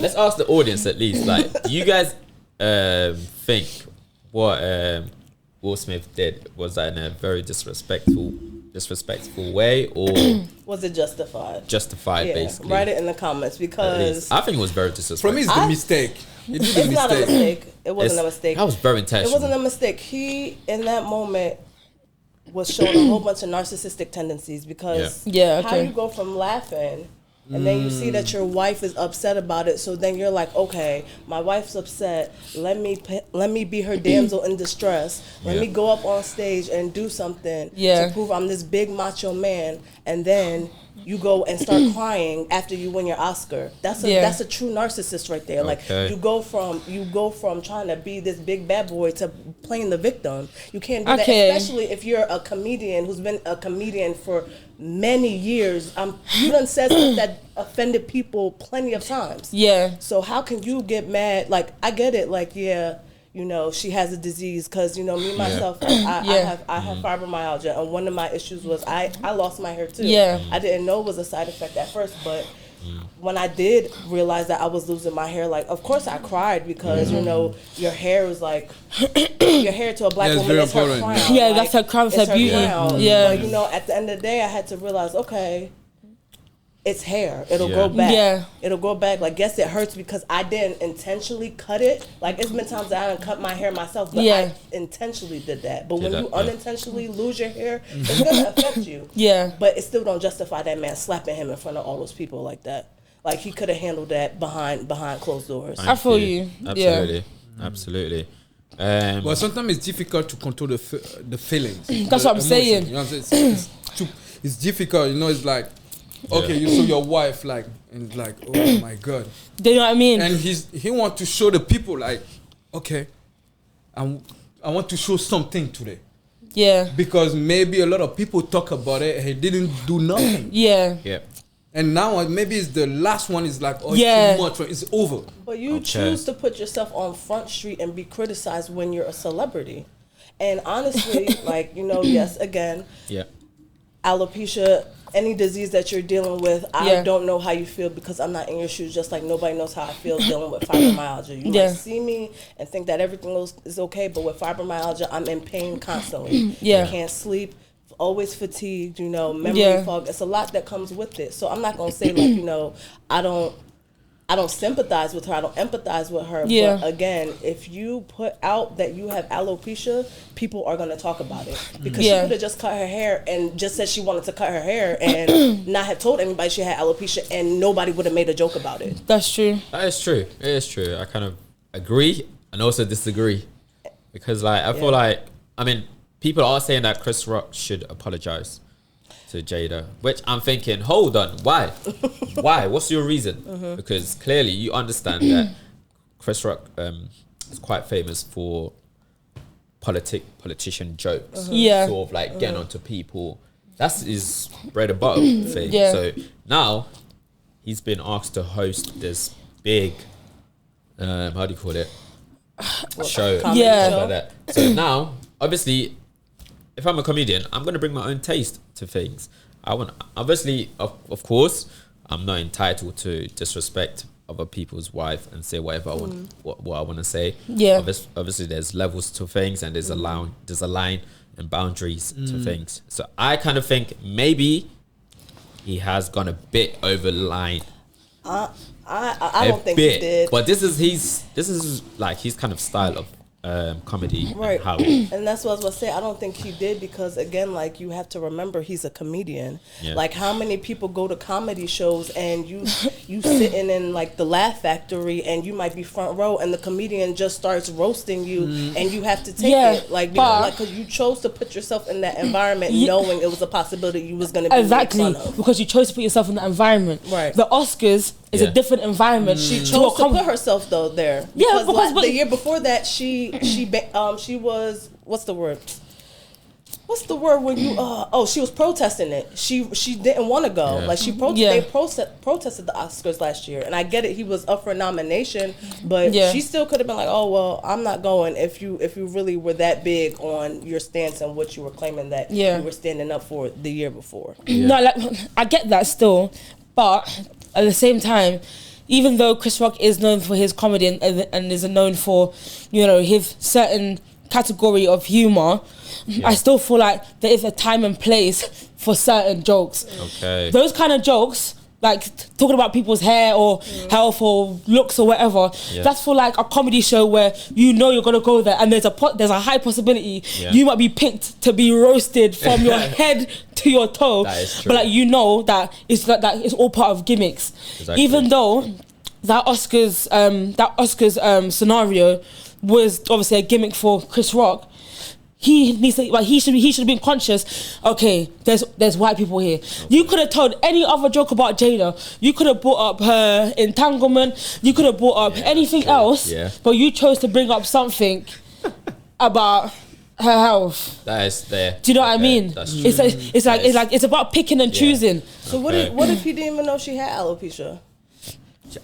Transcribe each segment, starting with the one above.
Let's ask the audience at least. Like, do you guys think what Willsmith did was that in a very disrespectful way, or was it justified? Justified, basically. Write it in the comments, because I think it was very disrespectful. For me, it's the mistake. It's not a mistake. It wasn't a mistake. That was very intentional. It wasn't a mistake. He, in that moment, was showing a whole bunch of narcissistic tendencies, because how you go from laughing and then you see that your wife is upset about it, so then you're like, okay, my wife's upset, let me be her damsel in distress, let me go up on stage and do something to prove I'm this big macho man, and then you go and start crying after you win your Oscar. That's a true narcissist right there. Like, you go from trying to be this big bad boy to playing the victim. You can't do that, especially if you're a comedian who's been a comedian for many years. You done said stuff that offended people plenty of times. Yeah. So how can you get mad? Like, I get it. Like, you know, she has a disease, because, you know, me myself, I have fibromyalgia, and one of my issues was I lost my hair too. Yeah. I didn't know it was a side effect at first, but when I did realize that I was losing my hair, like, of course I cried, because you know, your hair is like your hair to a black woman is her crown. Yeah, that's her crown, it's her beauty. Yeah. But, you know, at the end of the day, I had to realize, okay, it's hair. It'll grow back. Yeah. It'll grow back. Like, yes, it hurts because I didn't intentionally cut it. Like, it's been times that I didn't cut my hair myself, but I intentionally did that. But when you unintentionally lose your hair, it's going to affect you. Yeah. But it still don't justify that man slapping him in front of all those people like that. Like, he could have handled that behind closed doors. I feel you. Absolutely. Absolutely. But sometimes it's difficult to control the feelings. That's what I'm saying. You know what I'm saying? It's difficult. You know, it's like, okay, you saw your wife, like, and like, oh my God. Do you know what I mean? And he want to show the people, like, okay, I want to show something today. Yeah. Because maybe a lot of people talk about it, he didn't do nothing. Yeah. And now maybe it's the last one is like, oh, it's too much, it's over. But you choose to put yourself on Front Street and be criticized when you're a celebrity. And honestly, like, you know, yes, again, alopecia, any disease that you're dealing with, I don't know how you feel, because I'm not in your shoes, just like nobody knows how I feel dealing with fibromyalgia. You might see me and think that everything is okay, but with fibromyalgia, I'm in pain constantly. I can't sleep, always fatigued, you know, memory fog. It's a lot that comes with it. So I'm not going to say, like, you know, I don't sympathize with her, I don't empathize with her. But again, if you put out that you have alopecia, people are going to talk about it. Because she could have just cut her hair and just said she wanted to cut her hair and not have told anybody she had alopecia, and nobody would have made a joke about it. That's true. That is true. It is true. I kind of agree and also disagree. Because, like, I feel like, I mean, people are saying that Chrisrock should apologize to Jada, which I'm thinking, hold on, why? Why? What's your reason? Because clearly you understand that Chrisrock is quite famous for politician jokes. Sort of like getting onto people. That's his bread and butter thing. So now he's been asked to host this big, how do you call it? Show. Like that. So now, obviously, if I'm a comedian, I'm going to bring my own taste to things. I want, obviously, of course, I'm not entitled to disrespect other people's wife and say whatever I want, what I want to say. Yeah. Obviously, there's levels to things, and there's a line and boundaries to things. So I kind of think maybe he has gone a bit over the line. I don't think he did. But this is like his kind of style of comedy, right? And that's what I was going to say. I don't think he did, because again, like, you have to remember he's a comedian. Like, how many people go to comedy shows and you sitting in like the Laugh Factory and you might be front row and the comedian just starts roasting you and you have to take it, like, because you chose to put yourself in that environment knowing it was a possibility you was going to be made fun of. Because you chose to put yourself in that environment. Right. The Oscars is a different environment. She chose to put herself though there. Because the year before that, she was, what's the word when you she was protesting it. She didn't want to go. Like, they protested the Oscars last year, and I get it, he was up for a nomination, but she still could have been like, oh well, I'm not going if you really were that big on your stance and what you were claiming that you were standing up for the year before. No, like, I get that still, but at the same time, even though Chris Rock is known for his comedy and is known for, you know, his certain category of humor, I still feel like there is a time and place for certain jokes. Okay. Those kind of jokes, like talking about people's hair or health or looks or whatever, that's for like a comedy show where you know you're gonna go there and there's a high possibility you might be picked to be roasted from your head to your toe. That is true. But like, you know that it's all part of gimmicks. Exactly. Even though that Oscars scenario was obviously a gimmick for Chris Rock, he should have been conscious. Okay, there's white people here. Okay. You could have told any other joke about Jada. You could have brought up her entanglement. You could have brought up anything else. Yeah. But you chose to bring up something about her health. That is there. Do you know what I mean? That's true. It's about picking and choosing. So what if he didn't even know she had alopecia?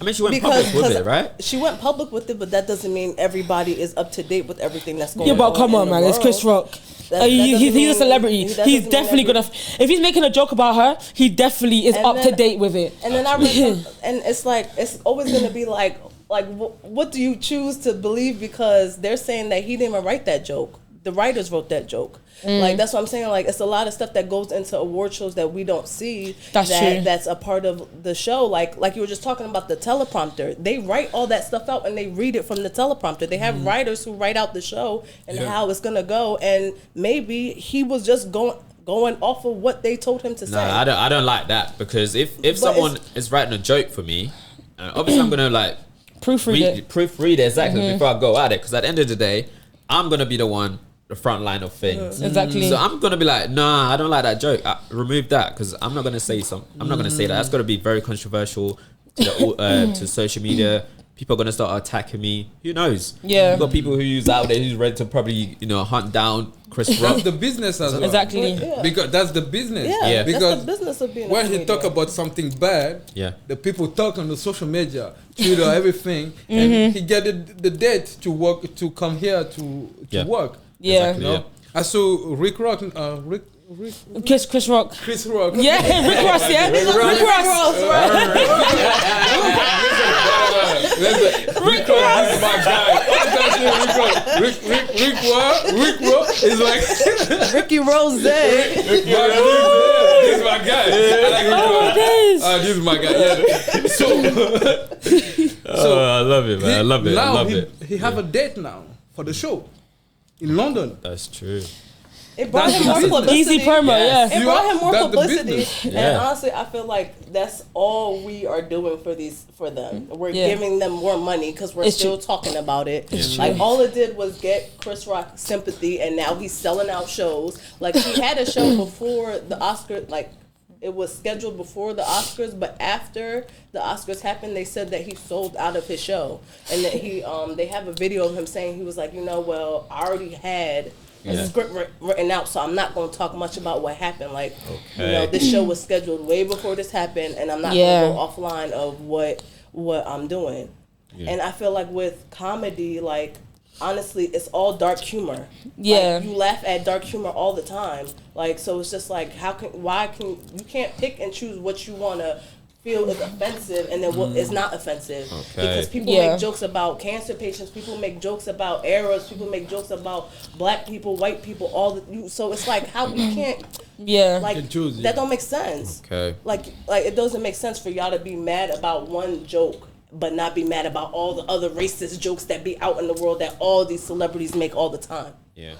I mean, she went public with it, right? She went public with it, but that doesn't mean everybody is up to date with everything that's going on. Yeah, but come on, man. It's Chris Rock. He's a celebrity. He's definitely gonna. If he's making a joke about her, he definitely is up to date with it. And then I read, and it's like it's always gonna be like what do you choose to believe? Because they're saying that he didn't even write that joke. The writers wrote that joke. Like, that's what I'm saying. Like, it's a lot of stuff that goes into award shows that we don't see. That's a part of the show. Like you were just talking about the teleprompter. They write all that stuff out and they read it from the teleprompter. They have writers who write out the show and how it's gonna go. And maybe he was just going off of what they told him to say. I don't like that, because if someone is writing a joke for me, obviously I'm gonna like proofread it exactly before I go at it. Because at the end of the day, I'm gonna be the front line of things. Exactly. So I'm gonna be like, nah, I don't like that joke. Remove that, because I'm not gonna say something. I'm not gonna say that. That's gonna be very controversial to social media. People are gonna start attacking me. Who knows? Yeah. You've got people who use out there who's ready to probably, you know, hunt down Chris Rock. That's the business as well. Exactly. Yeah. Because that's the business. Yeah. Because that's the business of being when he talk about something bad, the people talk on the social media, Twitter, everything, and he get the date to work, to come here to work. Yeah. Exactly, you know? I saw Rick Rock. Chris Rock. Chris Rock. Yeah, Rick Ross. Yeah, Rick Ross. Rick Ross is my guy. Rick Ross is like Ricky Rose. This is my guy. I like Rick Ross. This is my guy. So I love it, man. I love it. Now I love it. He have a date now for the show in London. That's true. It brought him more publicity. Easy promo, It brought him more publicity. Yeah. And honestly, I feel like that's all we are doing for them. We're giving them more money because we're still talking about it. Like, all it did was get Chris Rock sympathy, and now he's selling out shows. Like, he had a show before the Oscars, like, it was scheduled before the Oscars, but after the Oscars happened, they said that he sold out of his show. And that they have a video of him saying, he was like, I already had a script written out, so I'm not going to talk much about what happened. Like, this show was scheduled way before this happened, and I'm not going to go offline of what I'm doing. Yeah. And I feel like with comedy, like, honestly, it's all dark humor. Yeah. Like, you laugh at dark humor all the time. Like, so it's just like, you can't pick and choose what you want to feel is offensive and then what is not offensive. Okay. Because people make jokes about cancer patients, people make jokes about errors, people make jokes about black people, white people, so it's like, how we can't that don't make sense. Okay. Like it doesn't make sense for y'all to be mad about one joke but not be mad about all the other racist jokes that be out in the world that all these celebrities make all the time. Yeah.